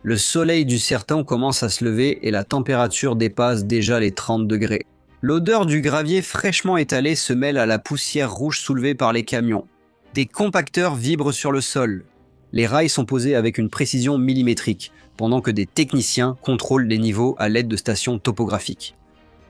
Le soleil du sertão commence à se lever et la température dépasse déjà les 30 degrés. L'odeur du gravier fraîchement étalé se mêle à la poussière rouge soulevée par les camions. Des compacteurs vibrent sur le sol. Les rails sont posés avec une précision millimétrique, pendant que des techniciens contrôlent les niveaux à l'aide de stations topographiques.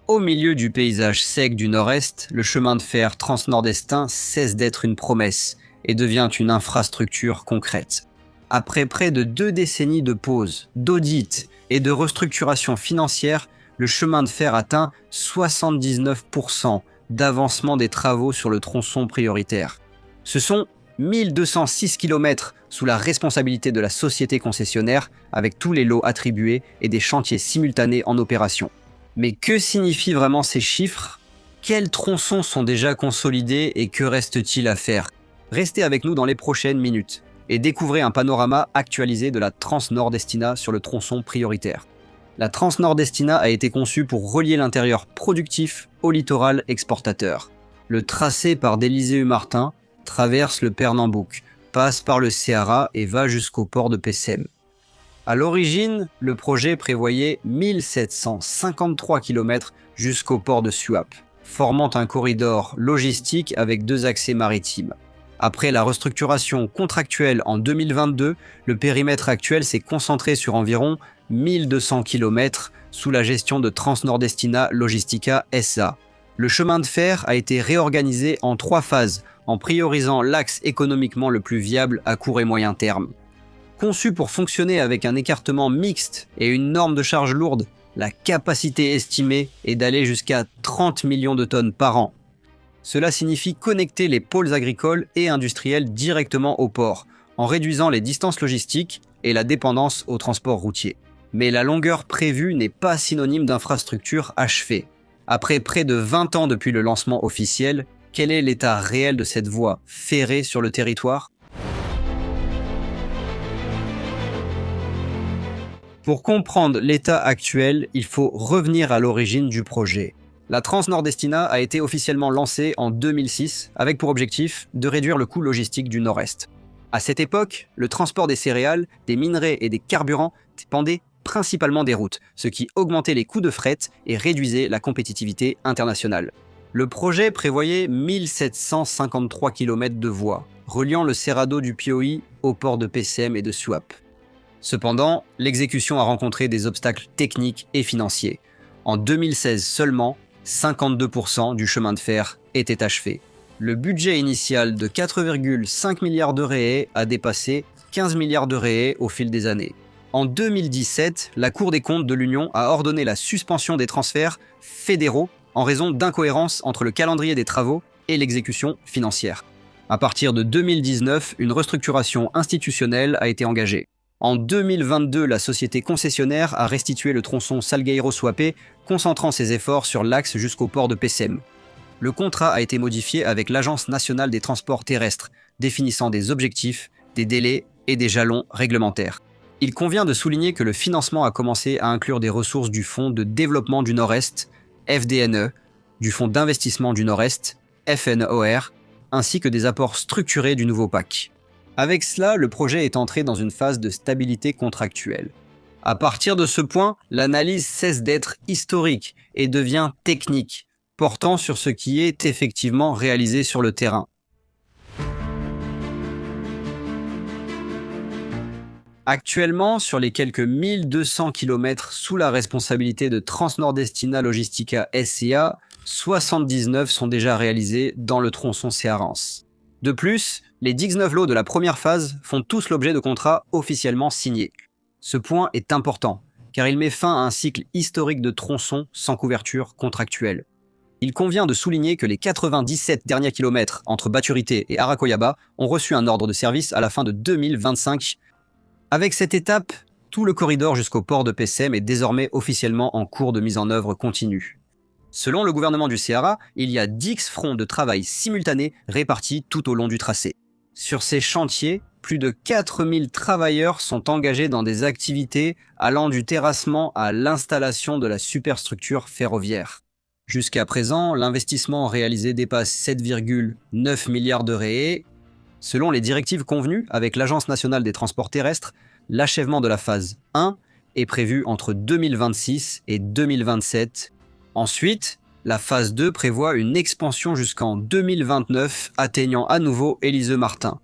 Au milieu du paysage sec du nord-est, le chemin de fer transnordestin cesse d'être une promesse et devient une infrastructure concrète. Après près de 2 décennies de pause, d'audits et de restructuration financière, le chemin de fer atteint 79% d'avancement des travaux sur le tronçon prioritaire. Ce sont 1206 km sous la responsabilité de la société concessionnaire avec tous les lots attribués et des chantiers simultanés en opération. Mais que signifient vraiment ces chiffres? Quels tronçons sont déjà consolidés et que reste-t-il à faire? Restez avec nous dans les prochaines minutes et découvrez un panorama actualisé de la Transnordestina sur le tronçon prioritaire. La Transnordestina a été conçue pour relier l'intérieur productif au littoral exportateur. Le tracé par d'Élysée-Martin traverse le Pernambouc, passe par le Ceará et va jusqu'au port de Pecém. À l'origine, le projet prévoyait 1753 km jusqu'au port de Suape, formant un corridor logistique avec 2 accès maritimes. Après la restructuration contractuelle en 2022, le périmètre actuel s'est concentré sur environ 1200 km sous la gestion de Transnordestina Logistica SA. Le chemin de fer a été réorganisé en 3 phases, en priorisant l'axe économiquement le plus viable à court et moyen terme. Conçu pour fonctionner avec un écartement mixte et une norme de charge lourde, la capacité estimée est d'aller jusqu'à 30 millions de tonnes par an. Cela signifie connecter les pôles agricoles et industriels directement au port, en réduisant les distances logistiques et la dépendance au transport routier. Mais la longueur prévue n'est pas synonyme d'infrastructure achevée. Après près de 20 ans depuis le lancement officiel, quel est l'état réel de cette voie ferrée sur le territoire? Pour comprendre l'état actuel, il faut revenir à l'origine du projet. La Transnordestina a été officiellement lancée en 2006 avec pour objectif de réduire le coût logistique du Nord-Est. À cette époque, le transport des céréales, des minerais et des carburants dépendait principalement des routes, ce qui augmentait les coûts de fret et réduisait la compétitivité internationale. Le projet prévoyait 1753 km de voies, reliant le Cerrado du Piauí au port de Pecém et de Suape. Cependant, l'exécution a rencontré des obstacles techniques et financiers. En 2016 seulement, 52% du chemin de fer était achevé. Le budget initial de 4,5 milliards de réais a dépassé 15 milliards de réais au fil des années. En 2017, la Cour des comptes de l'Union a ordonné la suspension des transferts fédéraux en raison d'incohérences entre le calendrier des travaux et l'exécution financière. À partir de 2019, une restructuration institutionnelle a été engagée. En 2022, la société concessionnaire a restitué le tronçon Salgueiro-Suape, concentrant ses efforts sur l'axe jusqu'au port de Pecém. Le contrat a été modifié avec l'Agence nationale des transports terrestres, définissant des objectifs, des délais et des jalons réglementaires. Il convient de souligner que le financement a commencé à inclure des ressources du Fonds de développement du Nord-Est, FDNE, du Fonds d'investissement du Nord-Est, FNOR, ainsi que des apports structurés du nouveau PAC. Avec cela, le projet est entré dans une phase de stabilité contractuelle. À partir de ce point, l'analyse cesse d'être historique et devient technique, portant sur ce qui est effectivement réalisé sur le terrain. Actuellement, sur les quelques 1200 km sous la responsabilité de Transnordestina Logistica SCA, 79 sont déjà réalisés dans le tronçon cearense. De plus, les 19 lots de la première phase font tous l'objet de contrats officiellement signés. Ce point est important, car il met fin à un cycle historique de tronçons sans couverture contractuelle. Il convient de souligner que les 97 derniers kilomètres entre Baturité et Aracoiaba ont reçu un ordre de service à la fin de 2025. Avec cette étape, tout le corridor jusqu'au port de Pecém est désormais officiellement en cours de mise en œuvre continue. Selon le gouvernement du Ceará, il y a 10 fronts de travail simultanés répartis tout au long du tracé. Sur ces chantiers, plus de 4000 travailleurs sont engagés dans des activités allant du terrassement à l'installation de la superstructure ferroviaire. Jusqu'à présent, l'investissement réalisé dépasse 7,9 milliards de réais. Selon les directives convenues avec l'Agence nationale des transports terrestres, L'achèvement de la phase 1 est prévu entre 2026 et 2027. Ensuite, la phase 2 prévoit une expansion jusqu'en 2029, atteignant à nouveau Élysée-Martin.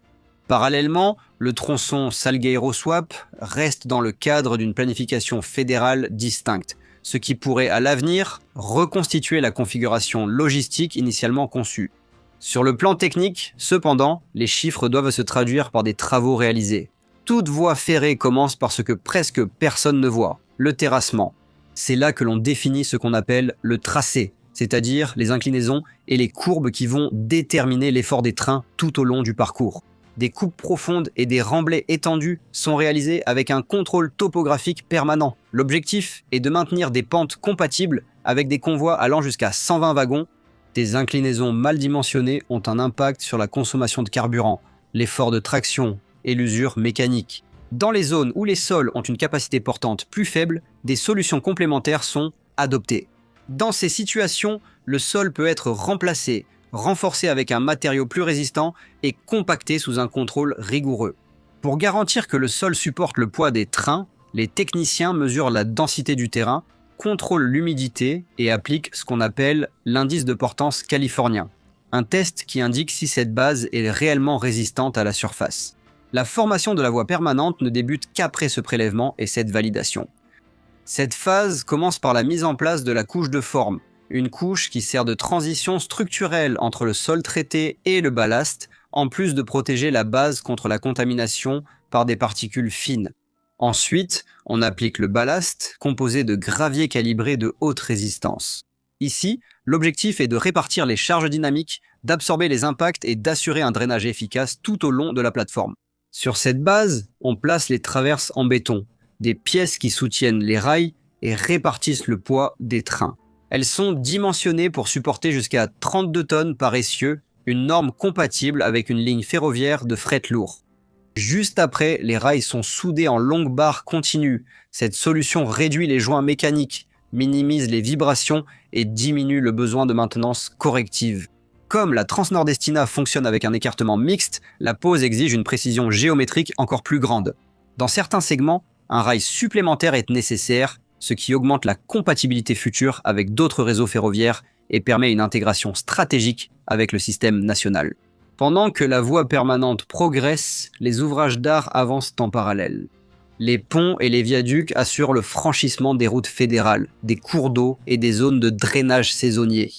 Parallèlement, le tronçon Salgueiro-Swap reste dans le cadre d'une planification fédérale distincte, ce qui pourrait à l'avenir reconstituer la configuration logistique initialement conçue. Sur le plan technique, cependant, les chiffres doivent se traduire par des travaux réalisés. Toute voie ferrée commence par ce que presque personne ne voit, le terrassement. C'est là que l'on définit ce qu'on appelle le tracé, c'est-à-dire les inclinaisons et les courbes qui vont déterminer l'effort des trains tout au long du parcours. Des coupes profondes et des remblais étendus sont réalisés avec un contrôle topographique permanent. L'objectif est de maintenir des pentes compatibles avec des convois allant jusqu'à 120 wagons. Des inclinaisons mal dimensionnées ont un impact sur la consommation de carburant, l'effort de traction et l'usure mécanique. Dans les zones où les sols ont une capacité portante plus faible, des solutions complémentaires sont adoptées. Dans ces situations, le sol peut être remplacé, renforcé avec un matériau plus résistant et compacté sous un contrôle rigoureux. Pour garantir que le sol supporte le poids des trains, les techniciens mesurent la densité du terrain, contrôlent l'humidité et appliquent ce qu'on appelle l'indice de portance californien, un test qui indique si cette base est réellement résistante à la surface. La formation de la voie permanente ne débute qu'après ce prélèvement et cette validation. Cette phase commence par la mise en place de la couche de forme, une couche qui sert de transition structurelle entre le sol traité et le ballast, en plus de protéger la base contre la contamination par des particules fines. Ensuite, on applique le ballast, composé de gravier calibré de haute résistance. Ici, l'objectif est de répartir les charges dynamiques, d'absorber les impacts et d'assurer un drainage efficace tout au long de la plateforme. Sur cette base, on place les traverses en béton, des pièces qui soutiennent les rails et répartissent le poids des trains. Elles sont dimensionnées pour supporter jusqu'à 32 tonnes par essieu, une norme compatible avec une ligne ferroviaire de fret lourd. Juste après, les rails sont soudés en longues barres continues. Cette solution réduit les joints mécaniques, minimise les vibrations et diminue le besoin de maintenance corrective. Comme la Transnordestina fonctionne avec un écartement mixte, la pose exige une précision géométrique encore plus grande. Dans certains segments, un rail supplémentaire est nécessaire, ce qui augmente la compatibilité future avec d'autres réseaux ferroviaires et permet une intégration stratégique avec le système national. Pendant que la voie permanente progresse, les ouvrages d'art avancent en parallèle. Les ponts et les viaducs assurent le franchissement des routes fédérales, des cours d'eau et des zones de drainage saisonnier.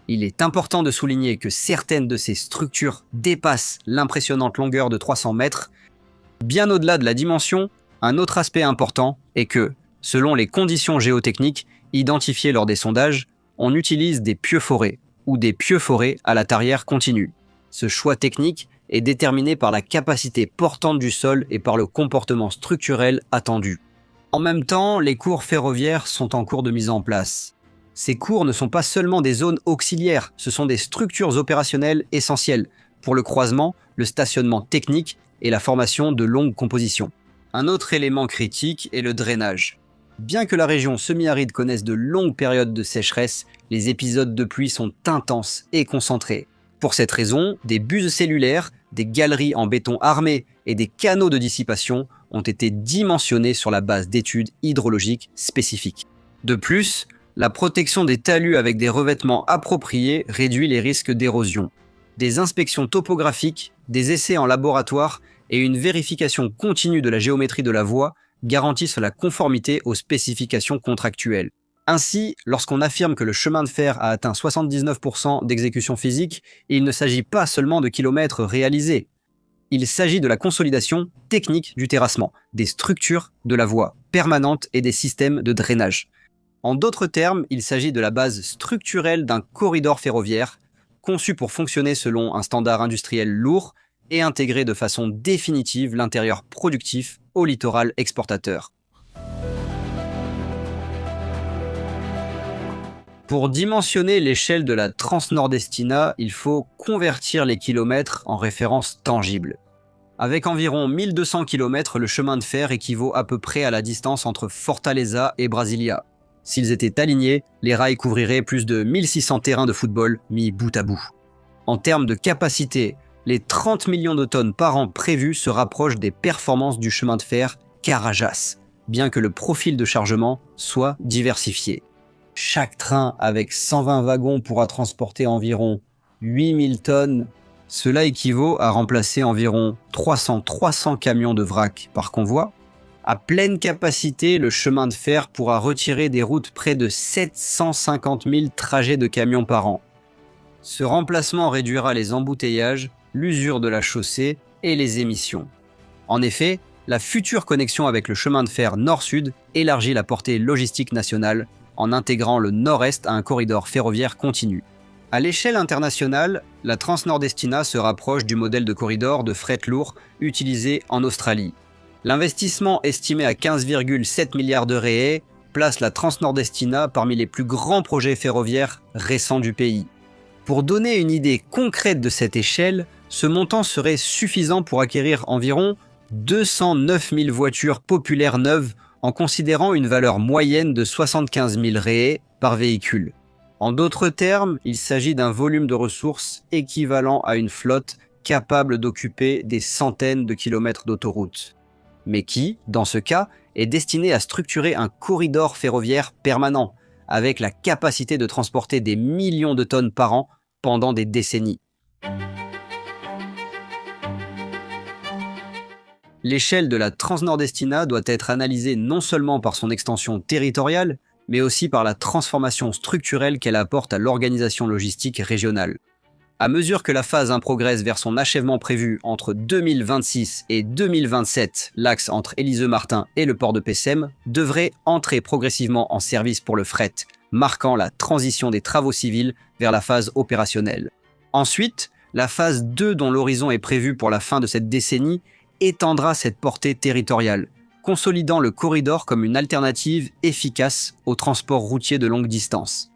Il est important de souligner que certaines de ces structures dépassent l'impressionnante longueur de 300 mètres. Bien au-delà de la dimension, un autre aspect important est que, selon les conditions géotechniques identifiées lors des sondages, on utilise des pieux forés ou des pieux forés à la tarière continue. Ce choix technique est déterminé par la capacité portante du sol et par le comportement structurel attendu. En même temps, les cours ferroviaires sont en cours de mise en place. Ces cours ne sont pas seulement des zones auxiliaires, ce sont des structures opérationnelles essentielles pour le croisement, le stationnement technique et la formation de longues compositions. Un autre élément critique est le drainage. Bien que la région semi-aride connaisse de longues périodes de sécheresse, les épisodes de pluie sont intenses et concentrés. Pour cette raison, des buses cellulaires, des galeries en béton armé et des canaux de dissipation ont été dimensionnés sur la base d'études hydrologiques spécifiques. De plus, la protection des talus avec des revêtements appropriés réduit les risques d'érosion. Des inspections topographiques, des essais en laboratoire et une vérification continue de la géométrie de la voie garantissent la conformité aux spécifications contractuelles. Ainsi, lorsqu'on affirme que le chemin de fer a atteint 79% d'exécution physique, il ne s'agit pas seulement de kilomètres réalisés. Il s'agit de la consolidation technique du terrassement, des structures de la voie permanente et des systèmes de drainage. En d'autres termes, il s'agit de la base structurelle d'un corridor ferroviaire, conçu pour fonctionner selon un standard industriel lourd et intégrer de façon définitive l'intérieur productif au littoral exportateur. Pour dimensionner l'échelle de la Transnordestina, il faut convertir les kilomètres en références tangibles. Avec environ 1200 km, le chemin de fer équivaut à peu près à la distance entre Fortaleza et Brasilia. S'ils étaient alignés, les rails couvriraient plus de 1600 terrains de football mis bout à bout. En termes de capacité, les 30 millions de tonnes par an prévues se rapprochent des performances du chemin de fer Carajás, bien que le profil de chargement soit diversifié. Chaque train avec 120 wagons pourra transporter environ 8000 tonnes. Cela équivaut à remplacer environ 300 camions de vrac par convoi. À pleine capacité, le chemin de fer pourra retirer des routes près de 750 000 trajets de camions par an. Ce remplacement réduira les embouteillages, l'usure de la chaussée et les émissions. En effet, la future connexion avec le chemin de fer nord-sud élargit la portée logistique nationale en intégrant le nord-est à un corridor ferroviaire continu. À l'échelle internationale, la Transnordestina se rapproche du modèle de corridor de fret lourd utilisé en Australie. L'investissement estimé à 15,7 milliards de réais place la Transnordestina parmi les plus grands projets ferroviaires récents du pays. Pour donner une idée concrète de cette échelle, ce montant serait suffisant pour acquérir environ 209 000 voitures populaires neuves en considérant une valeur moyenne de 75 000 réais par véhicule. En d'autres termes, il s'agit d'un volume de ressources équivalent à une flotte capable d'occuper des centaines de kilomètres d'autoroute, mais qui, dans ce cas, est destiné à structurer un corridor ferroviaire permanent, avec la capacité de transporter des millions de tonnes par an pendant des décennies. L'échelle de la Transnordestina doit être analysée non seulement par son extension territoriale, mais aussi par la transformation structurelle qu'elle apporte à l'organisation logistique régionale. À mesure que la phase 1 progresse vers son achèvement prévu entre 2026 et 2027, l'axe entre Élysée-Martin et le port de Pecém devrait entrer progressivement en service pour le fret, marquant la transition des travaux civils vers la phase opérationnelle. Ensuite, la phase 2 dont l'horizon est prévu pour la fin de cette décennie étendra cette portée territoriale, consolidant le corridor comme une alternative efficace au transport routier de longue distance.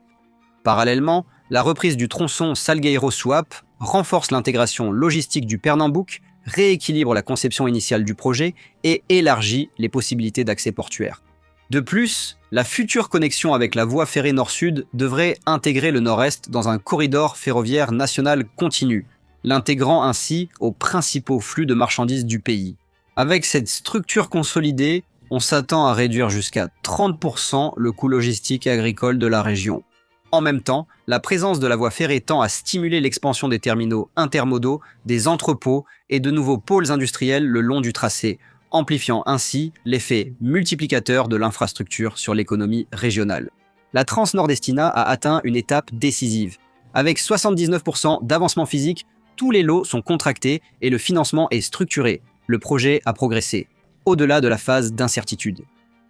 Parallèlement, la reprise du tronçon Salgueiro-Suape renforce l'intégration logistique du Pernambouc, rééquilibre la conception initiale du projet et élargit les possibilités d'accès portuaire. De plus, la future connexion avec la voie ferrée nord-sud devrait intégrer le nord-est dans un corridor ferroviaire national continu, l'intégrant ainsi aux principaux flux de marchandises du pays. Avec cette structure consolidée, on s'attend à réduire jusqu'à 30% le coût logistique et agricole de la région. En même temps, la présence de la voie ferrée tend à stimuler l'expansion des terminaux intermodaux, des entrepôts et de nouveaux pôles industriels le long du tracé, amplifiant ainsi l'effet multiplicateur de l'infrastructure sur l'économie régionale. La Transnordestina a atteint une étape décisive. Avec 79% d'avancement physique, tous les lots sont contractés et le financement est structuré. Le projet a progressé, au-delà de la phase d'incertitude.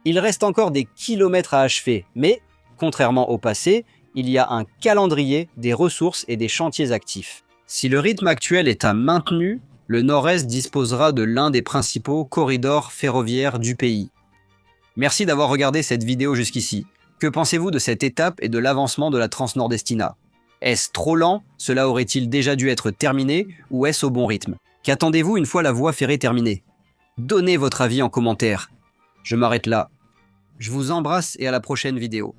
Il reste encore des kilomètres à achever, mais, contrairement au passé, il y a un calendrier, des ressources et des chantiers actifs. Si le rythme actuel est à maintenu, le Nord-Est disposera de l'un des principaux corridors ferroviaires du pays. Merci d'avoir regardé cette vidéo jusqu'ici. Que pensez-vous de cette étape et de l'avancement de la Transnordestina ? Est-ce trop lent? Cela aurait-il déjà dû être terminé ou est-ce au bon rythme? Qu'attendez-vous une fois la voie ferrée terminée? Donnez votre avis en commentaire. Je m'arrête là. Je vous embrasse et à la prochaine vidéo.